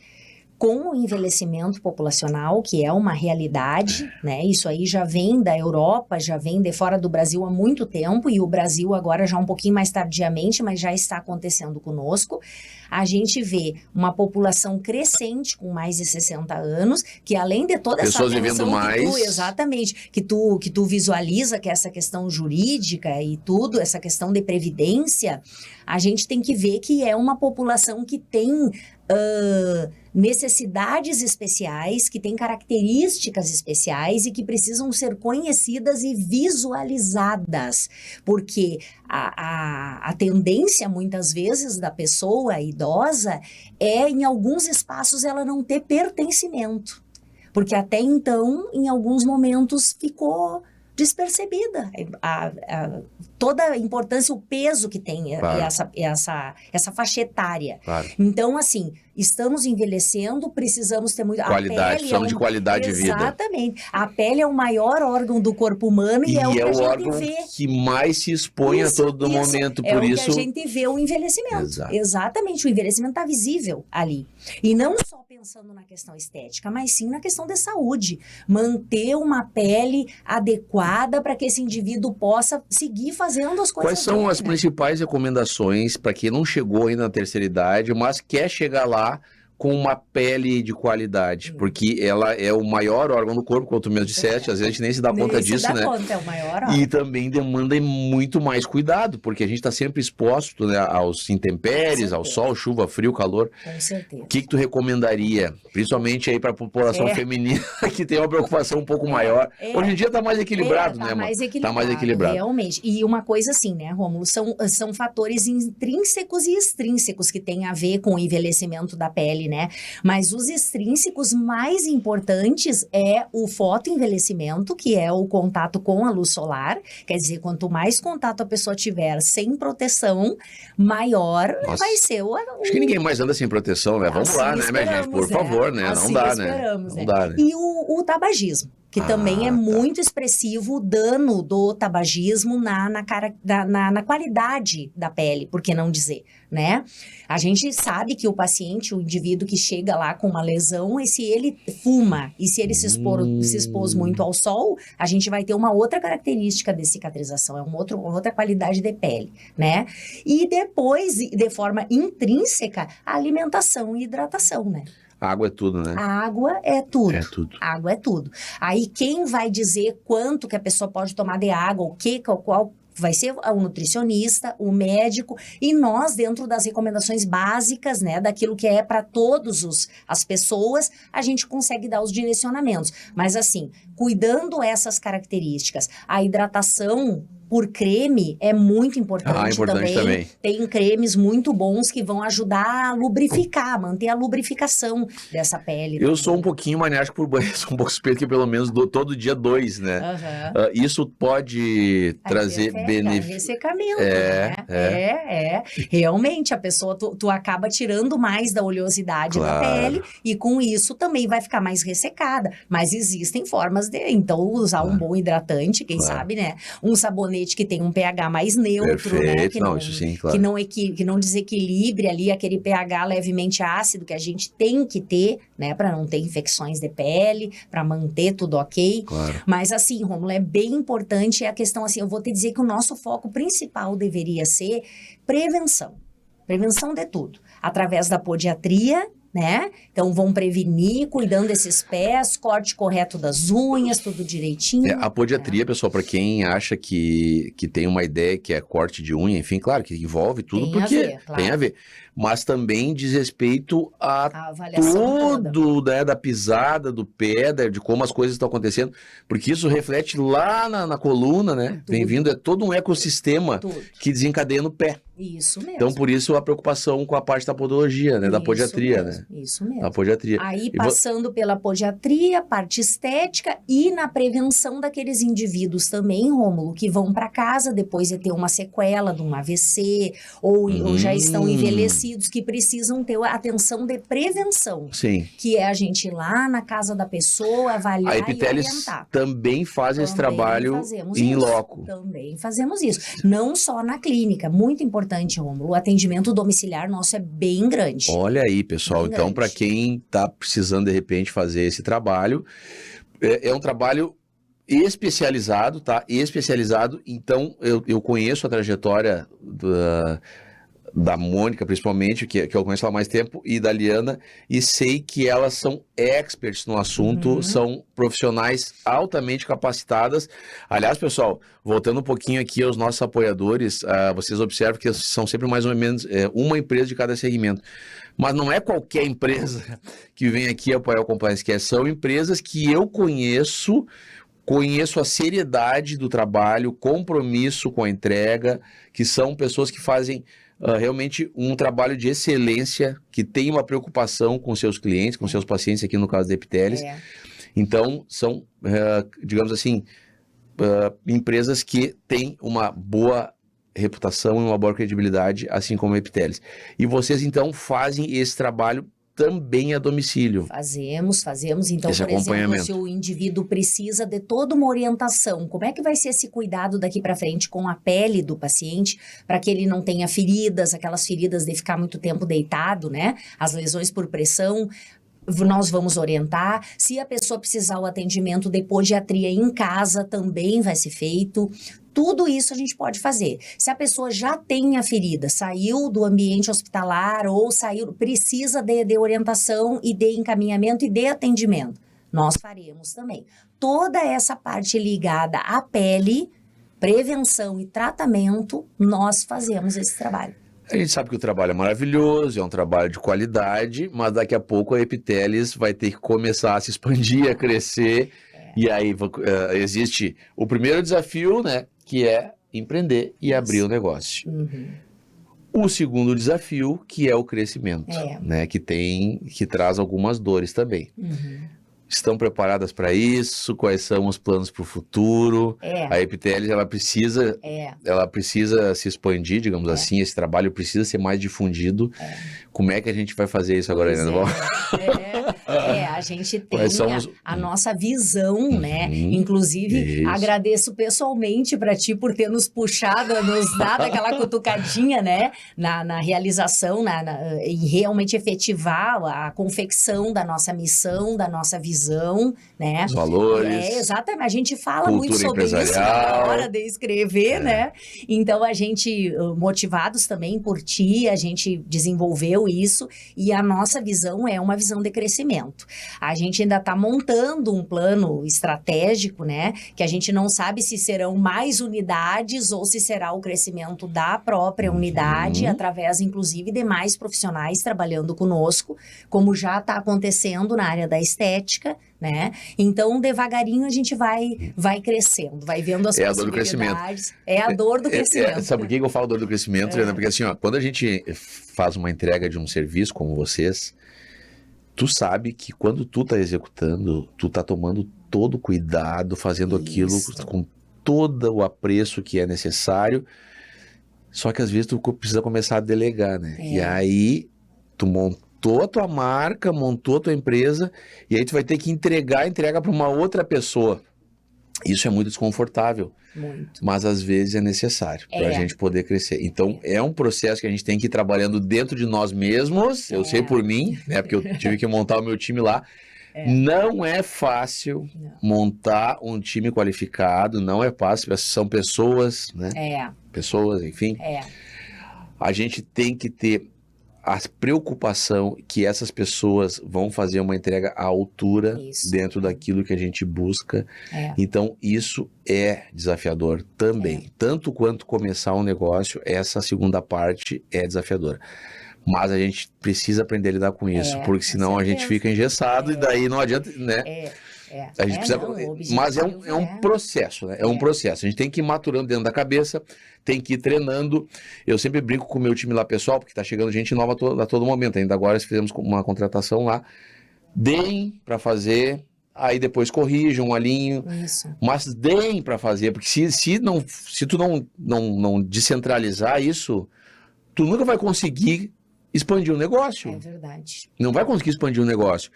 com o envelhecimento populacional, que é uma realidade, né? Isso aí já vem da Europa, já vem de fora do Brasil há muito tempo, e o Brasil agora já um pouquinho mais tardiamente, mas já está acontecendo conosco. A gente vê uma população crescente com mais de 60 anos, que além de toda pessoas essa atenção vivendo mais, exatamente, que tu visualiza que essa questão jurídica e tudo, essa questão de previdência, a gente tem que ver que é uma população que tem necessidades especiais, que têm características especiais e que precisam ser conhecidas e visualizadas, porque a tendência, muitas vezes, da pessoa idosa é, em alguns espaços, ela não ter pertencimento, porque até então, em alguns momentos, ficou despercebida toda a importância, o peso que tem essa faixa etária. Claro. Então, assim, estamos envelhecendo, precisamos ter muito... Qualidade, precisamos de qualidade de vida. Exatamente. A pele é o maior órgão do corpo humano e é o que a gente órgão vê. Que mais se expõe a todo momento, por isso... É o que a gente vê o envelhecimento. Exato. Exatamente, o envelhecimento está visível ali. E não só pensando na questão estética, mas sim na questão de saúde. Manter uma pele adequada para que esse indivíduo possa seguir fazendo as coisas. Quais são as principais recomendações para quem não chegou ainda na terceira idade, mas quer chegar lá com uma pele de qualidade? Porque ela é o maior órgão do corpo, como tu mesmo disseste, às vezes a gente nem se dá conta disso, né? Conta, é o maior órgão. E também demanda muito mais cuidado, porque a gente está sempre exposto, né, aos intempéries, ao sol, chuva, frio, calor. Com certeza. O que tu recomendaria, principalmente aí para a população feminina, que tem uma preocupação um pouco maior? Hoje em dia está mais equilibrado, né, mano? Está mais equilibrado. Realmente. E uma coisa assim, né, Rômulo, são fatores intrínsecos e extrínsecos que têm a ver com o envelhecimento da pele, né? Mas os extrínsecos mais importantes é o fotoenvelhecimento, que é o contato com a luz solar. Quer dizer, quanto mais contato a pessoa tiver sem proteção, maior vai ser o... Acho que ninguém mais anda sem proteção, né? Vamos lá, né, minha gente? Por favor, né? Assim não dá, esperamos, né? Não dá, né? E o tabagismo, que também é muito expressivo o dano do tabagismo na qualidade da pele, por que não dizer, né? A gente sabe que o paciente, o indivíduo que chega lá com uma lesão, e se ele fuma e se ele se expôs muito ao sol, a gente vai ter uma outra característica de cicatrização, uma outra qualidade de pele, né? E depois, de forma intrínseca, a alimentação e hidratação, né? A água é tudo, né? A água é tudo. É tudo. A água é tudo. Aí quem vai dizer quanto que a pessoa pode tomar de água, qual vai ser o nutricionista, o médico, e nós, dentro das recomendações básicas, né, daquilo que é para todas as pessoas, a gente consegue dar os direcionamentos. Mas assim, cuidando essas características, a hidratação por creme é muito importante, também. Tem cremes muito bons que vão ajudar a lubrificar, manter a lubrificação dessa pele. Eu sou um pouquinho maniático por banho, sou um pouco suspeito que pelo menos todo dia 2, né? Isso pode trazer benefício. Ressecamento, né? Realmente, a pessoa, tu acaba tirando mais da oleosidade da pele e com isso também vai ficar mais ressecada. Mas existem formas então usar um bom hidratante, quem sabe, né? Um sabonete que tem um pH mais neutro, né? Que não, isso sim, claro. Que não desequilibre ali aquele pH levemente ácido que a gente tem que ter, né? Para não ter infecções de pele, para manter tudo ok. Claro. Mas assim, Rômulo, é bem importante a questão assim, eu vou te dizer que o nosso foco principal deveria ser prevenção. Prevenção de tudo. Através da podiatria, né? Então, vão prevenir, cuidando desses pés, corte correto das unhas, tudo direitinho. A podiatria, pessoal, para quem acha que tem uma ideia que é corte de unha, enfim, claro, que envolve tudo, tem a ver. Mas também diz respeito a tudo, né, da pisada, do pé, de como as coisas estão acontecendo, porque isso reflete lá na coluna, né? Bem-vindo, é todo um ecossistema que desencadeia no pé. Isso mesmo. Então, por isso a preocupação com a parte da podologia, né? Da podiatria, né? Isso mesmo. Da podiatria. Aí, passando pela podiatria, parte estética e na prevenção daqueles indivíduos também, Rômulo, que vão para casa depois de ter uma sequela de um AVC ou já estão envelhecidos, que precisam ter a atenção de prevenção. Sim. Que é a gente ir lá na casa da pessoa, avaliar e orientar. Também faz esse trabalho em loco. Também fazemos isso. Não só na clínica, muito importante, Rômulo, o atendimento domiciliar nosso é bem grande. Olha aí, pessoal. Então, para quem está precisando, de repente, fazer esse trabalho, é um trabalho especializado, tá? Especializado. Então, eu conheço a trajetória da Mônica, principalmente, que eu conheço há mais tempo, e da Liana, e sei que elas são experts no assunto, são profissionais altamente capacitadas. Aliás, pessoal, voltando um pouquinho aqui aos nossos apoiadores, vocês observam que são sempre mais ou menos uma empresa de cada segmento. Mas não é qualquer empresa que vem aqui apoiar o Compliance Cast, são empresas que eu conheço a seriedade do trabalho, compromisso com a entrega, que são pessoas que fazem realmente um trabalho de excelência, que tem uma preocupação com seus clientes, com seus pacientes, aqui no caso da Epiteles. Então, são, digamos assim, empresas que têm uma boa reputação e uma boa credibilidade, assim como a Epiteles. E vocês, então, fazem esse trabalho também a domicílio. Fazemos. Então, por exemplo, se o indivíduo precisa de toda uma orientação, como é que vai ser esse cuidado daqui para frente com a pele do paciente, para que ele não tenha feridas, aquelas feridas de ficar muito tempo deitado, né? As lesões por pressão, nós vamos orientar. Se a pessoa precisar o atendimento de podiatria em casa, também vai ser feito. Tudo isso a gente pode fazer. Se a pessoa já tem a ferida, saiu do ambiente hospitalar ou precisa de orientação e de encaminhamento e de atendimento, nós faremos também. Toda essa parte ligada à pele, prevenção e tratamento, nós fazemos esse trabalho. A gente sabe que o trabalho é maravilhoso, é um trabalho de qualidade, mas daqui a pouco a Epiteles vai ter que começar a se expandir, a crescer. E aí existe o primeiro desafio, né? Que é empreender e abrir o negócio. O segundo desafio, que é o crescimento, né? Que traz algumas dores também. Estão preparadas para isso? Quais são os planos para o futuro? A Epiteles, ela precisa se expandir, digamos assim, esse trabalho precisa ser mais difundido. Como é que a gente vai fazer isso agora, Helena? A gente tem Quais são os- a nossa visão, né? Inclusive, Isso. agradeço pessoalmente para ti por ter nos puxado, nos dado aquela cutucadinha, né? Na realização, em realmente efetivar a confecção da nossa missão, da nossa visão, né? Os valores. Exatamente. A gente fala Cultura muito sobre isso na empresarial. hora de escrever, né? Então, a gente, motivados também por ti, a gente desenvolveu isso e a nossa visão é uma visão de crescimento. A gente ainda está montando um plano estratégico, né? Que a gente não sabe se serão mais unidades ou se será o crescimento da própria unidade, através, inclusive, de mais profissionais trabalhando conosco, como já está acontecendo na área da estética, né? Então, devagarinho, a gente vai crescendo, vai vendo as É a dor do crescimento. possibilidades. É a dor do crescimento. Sabe por que eu falo dor do crescimento, Helena? Porque assim, ó, quando a gente faz uma entrega de um serviço como vocês, tu sabe que quando tu tá executando, tu tá tomando todo o cuidado, fazendo aquilo Isso. com todo o apreço que é necessário, só que às vezes tu precisa começar a delegar, né? E aí, tu montou a tua marca, montou a tua empresa, e aí tu vai ter que entrega para uma outra pessoa. Isso é muito desconfortável, Muito. mas às vezes é necessário para a gente poder crescer. Então, é um processo que a gente tem que ir trabalhando dentro de nós mesmos. Eu sei por mim, né? Porque eu tive que montar o meu time lá. Não é fácil montar um time qualificado, não é fácil. São pessoas, né? Pessoas, enfim. A gente tem que ter a preocupação que essas pessoas vão fazer uma entrega à altura dentro daquilo que a gente busca. Então, isso é desafiador também. Tanto quanto começar um negócio, essa segunda parte é desafiadora. Mas a gente precisa aprender a lidar com isso, porque senão a gente fica engessado e daí não adianta, né? A gente precisa, mas é um processo, né? É um processo. A gente tem que ir maturando dentro da cabeça, tem que ir treinando. Eu sempre brinco com o meu time lá pessoal, porque tá chegando gente nova a todo momento. Ainda agora fizemos uma contratação lá. Deem para fazer, aí depois corrijam, alinham. Mas deem para fazer, porque se tu não descentralizar isso, tu nunca vai conseguir expandir um negócio. É verdade. Não vai conseguir expandir um negócio.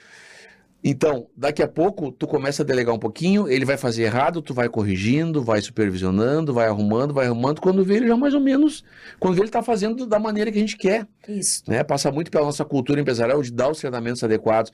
Então, daqui a pouco, tu começa a delegar um pouquinho, ele vai fazer errado, tu vai corrigindo, vai supervisionando, vai arrumando, quando vê ele já mais ou menos, quando vê ele tá fazendo da maneira que a gente quer. Isso. Né? Passa muito pela nossa cultura empresarial de dar os treinamentos adequados.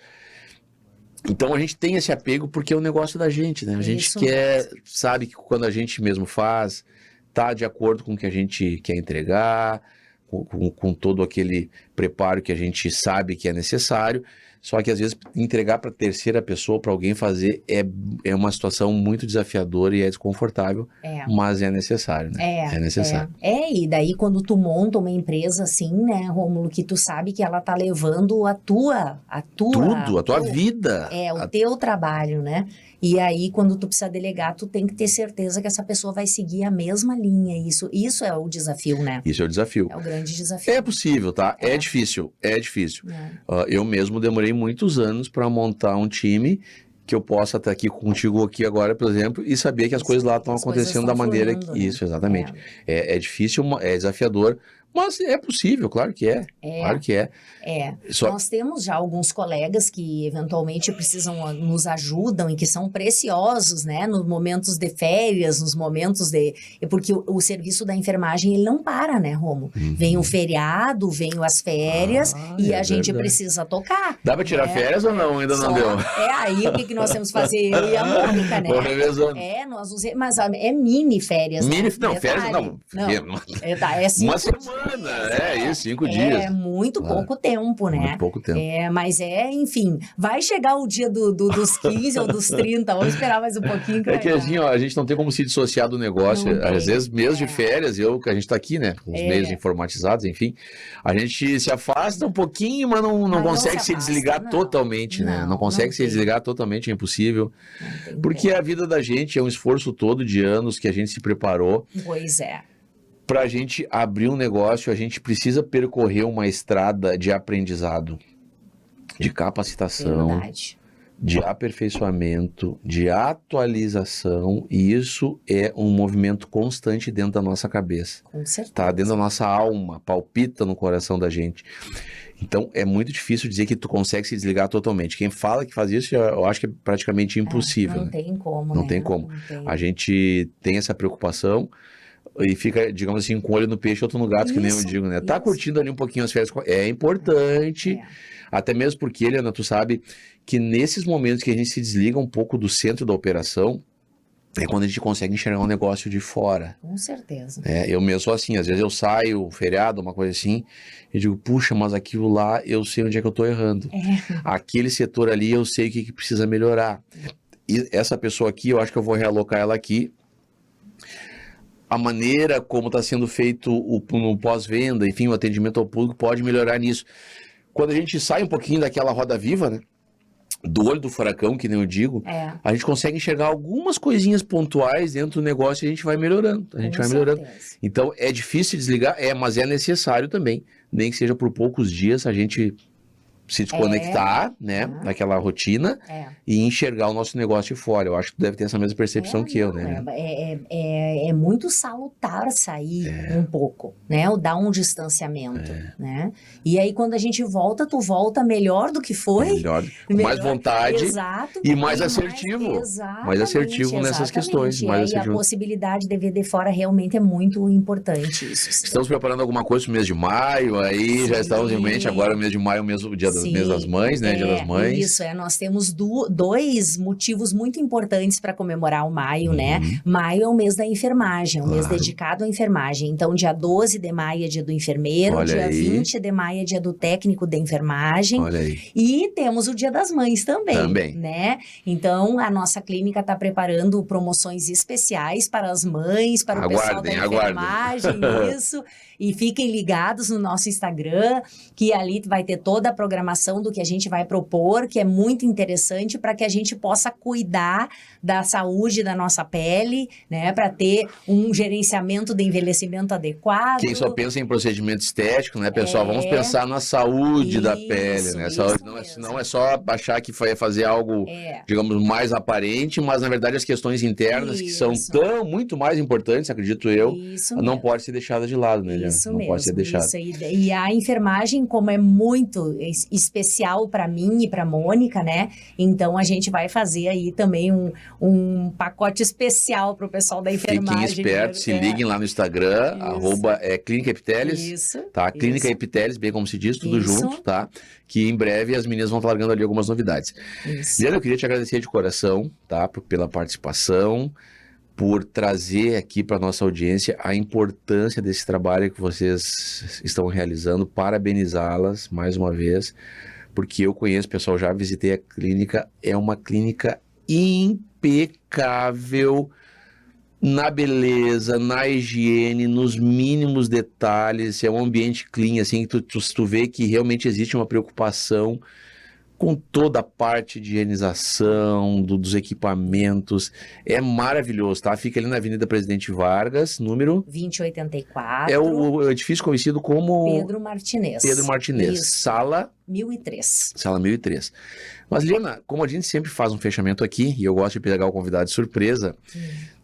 Então, a gente tem esse apego porque é o negócio da gente, né? A gente quer, sabe que quando a gente mesmo faz, tá de acordo com o que a gente quer entregar, com todo aquele preparo que a gente sabe que é necessário. Só que às vezes entregar para terceira pessoa, para alguém fazer, é uma situação muito desafiadora e é desconfortável, mas é necessário, né? É necessário. E daí quando tu monta uma empresa assim, né, Rômulo, que tu sabe que ela tá levando a tua tudo, a tua vida. O teu trabalho, né? E aí, quando tu precisa delegar, tu tem que ter certeza que essa pessoa vai seguir a mesma linha. Isso é o desafio, né? Isso é o desafio. É o grande desafio. É possível, tá? É difícil. Eu mesmo demorei muitos anos para montar um time que eu possa estar aqui contigo aqui agora, por exemplo, e saber que as coisas lá estão acontecendo da maneira que... Né? Isso, exatamente. É difícil, é desafiador, mas é possível, claro que é. Claro que é. Nós temos já alguns colegas que eventualmente nos ajudam e que são preciosos, né? Nos momentos de férias, nos momentos de... Porque o serviço da enfermagem, ele não para, né, Romo? Vem o feriado, vem as férias e a gente precisa tocar. Dá pra tirar férias ou não? Ainda não deu. Aí o que nós temos que fazer? Eu e a Mônica, né? Nós usamos... Mas é mini férias. Férias não. É 5 uma semana. 5 dias. É muito pouco tempo, né? Muito pouco tempo. Mas enfim, vai chegar o dia dos 15 ou dos 30, vamos esperar mais um pouquinho. Que assim, ó, a gente não tem como se dissociar do negócio. Às vezes, mesmo de férias, a gente tá aqui, né? Com os meios informatizados, enfim. A gente se afasta um pouquinho, mas não consegue se desligar totalmente, né? Não consegue se desligar totalmente, é impossível. Porque a vida da gente é um esforço todo de anos que a gente se preparou. Pois é. Para a gente abrir um negócio, a gente precisa percorrer uma estrada de aprendizado, de capacitação, de aperfeiçoamento, de atualização, e isso é um movimento constante dentro da nossa cabeça. Com certeza. Tá dentro da nossa alma, palpita no coração da gente. Então, é muito difícil dizer que tu consegue se desligar totalmente. Quem fala que faz isso, eu acho que é praticamente impossível. Não né? tem como, Não né? tem como. Não tem. A gente tem essa preocupação e fica, digamos assim, com um olho no peixe e outro no gato, que nem eu Isso, digo, né? Tá isso. curtindo ali um pouquinho as férias, é importante, É. até mesmo porque, Eliana, tu sabe que nesses momentos que a gente se desliga um pouco do centro da operação, é quando a gente consegue enxergar um negócio de fora. Com certeza. Eu mesmo sou assim, às vezes eu saio, feriado, uma coisa assim, e digo, puxa, mas aquilo lá eu sei onde é que eu tô errando. Aquele setor ali eu sei o que precisa melhorar. E essa pessoa aqui, eu acho que eu vou realocar ela aqui. A maneira como está sendo feito no pós-venda, enfim, o atendimento ao público pode melhorar nisso. Quando a gente sai um pouquinho daquela roda viva, né? Do olho do furacão, que nem eu digo, a gente consegue enxergar algumas coisinhas pontuais dentro do negócio e a gente vai melhorando. Então, é difícil desligar, mas é necessário também. Nem que seja por poucos dias a gente se desconectar, né, daquela rotina e enxergar o nosso negócio de fora. Eu acho que tu deve ter essa mesma percepção que eu, né? É muito salutar sair um pouco, né? Ou dar um distanciamento, né? E aí, quando a gente volta, tu volta melhor do que foi. Melhor, com mais vontade. Exato, e mais assertivo. Mais assertivo nessas questões. E a possibilidade de ver de fora realmente é muito importante isso. Estamos preparando alguma coisa pro mês de maio, aí já estamos em mente agora, o mês de maio, o dia das mães, né? Dia das mães. Isso, nós temos dois motivos muito importantes para comemorar o maio, né? Maio é o mês da enfermagem, o mês dedicado à enfermagem. Então, dia 12 de maio é dia do enfermeiro, dia 20 de maio é dia do técnico de enfermagem. Olha aí. E temos o dia das mães também. Né? Então, a nossa clínica está preparando promoções especiais para as mães, para o pessoal da enfermagem, isso. E fiquem ligados no nosso Instagram, que ali vai ter toda a programação do que a gente vai propor, que é muito interessante para que a gente possa cuidar da saúde da nossa pele, né? Para ter um gerenciamento de envelhecimento adequado. Quem só pensa em procedimento estético, né, pessoal? Vamos pensar na saúde da pele, né? Saúde não é só achar que vai fazer algo, digamos, mais aparente, mas na verdade as questões internas, que são muito mais importantes, acredito eu, não pode ser deixada de lado, né? Pode ser deixado. E a enfermagem, como é muito especial para mim e para Mônica, né? Então a gente vai fazer aí também um pacote especial para o pessoal da enfermagem. Fiquem espertos, se liguem lá no Instagram, Clínica Epiteles. Isso. Tá? Clínica Epiteles, bem como se diz, tudo junto, tá? Que em breve as meninas vão estar largando ali algumas novidades. Liana, eu queria te agradecer de coração, tá? Pela participação, por trazer aqui para nossa audiência a importância desse trabalho que vocês estão realizando, parabenizá-las mais uma vez, porque eu conheço, pessoal, já visitei a clínica, é uma clínica impecável na beleza, na higiene, nos mínimos detalhes, é um ambiente clean, assim, que tu vê que realmente existe uma preocupação com toda a parte de higienização, dos equipamentos, é maravilhoso, tá? Fica ali na Avenida Presidente Vargas, número 2084. É o edifício conhecido como Pedro Martinez. Isso. Sala 1003. Sala 1003. Mas, Liana, como a gente sempre faz um fechamento aqui, e eu gosto de pegar o convidado de surpresa,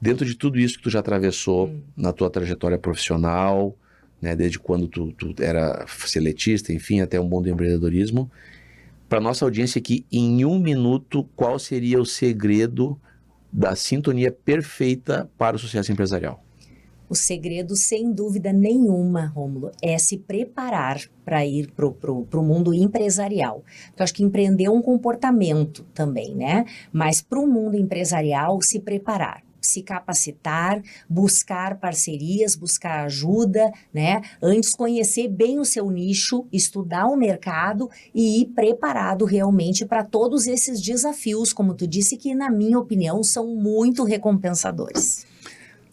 dentro de tudo isso que tu já atravessou na tua trajetória profissional, né, desde quando tu era seletista, enfim, até o mundo do empreendedorismo, para nossa audiência aqui, em 1 minuto, qual seria o segredo da sintonia perfeita para o sucesso empresarial? O segredo, sem dúvida nenhuma, Rômulo, é se preparar para ir pro mundo empresarial. Porque eu acho que empreender é um comportamento também, né? Mas para o mundo empresarial, se preparar. Se capacitar, buscar parcerias, buscar ajuda, né? Antes conhecer bem o seu nicho, estudar o mercado e ir preparado realmente para todos esses desafios, como tu disse, que na minha opinião são muito recompensadores.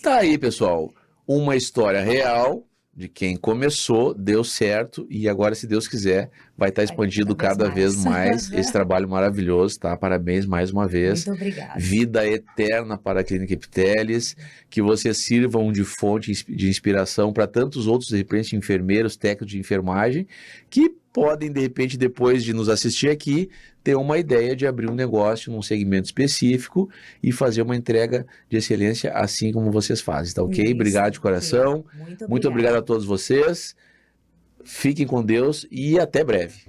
Tá aí, pessoal, uma história real de quem começou, deu certo e agora, se Deus quiser, vai estar expandido cada vez mais esse trabalho maravilhoso, tá? Parabéns mais uma vez. Muito obrigada. Vida eterna para a Clínica Epiteles, que vocês sirvam de fonte de inspiração para tantos outros, de repente, enfermeiros, técnicos de enfermagem, que podem, de repente, depois de nos assistir aqui, ter uma ideia de abrir um negócio num segmento específico e fazer uma entrega de excelência assim como vocês fazem, tá ok? Isso, obrigado de coração. okay. Muito obrigado a todos vocês. Fiquem com Deus e até breve.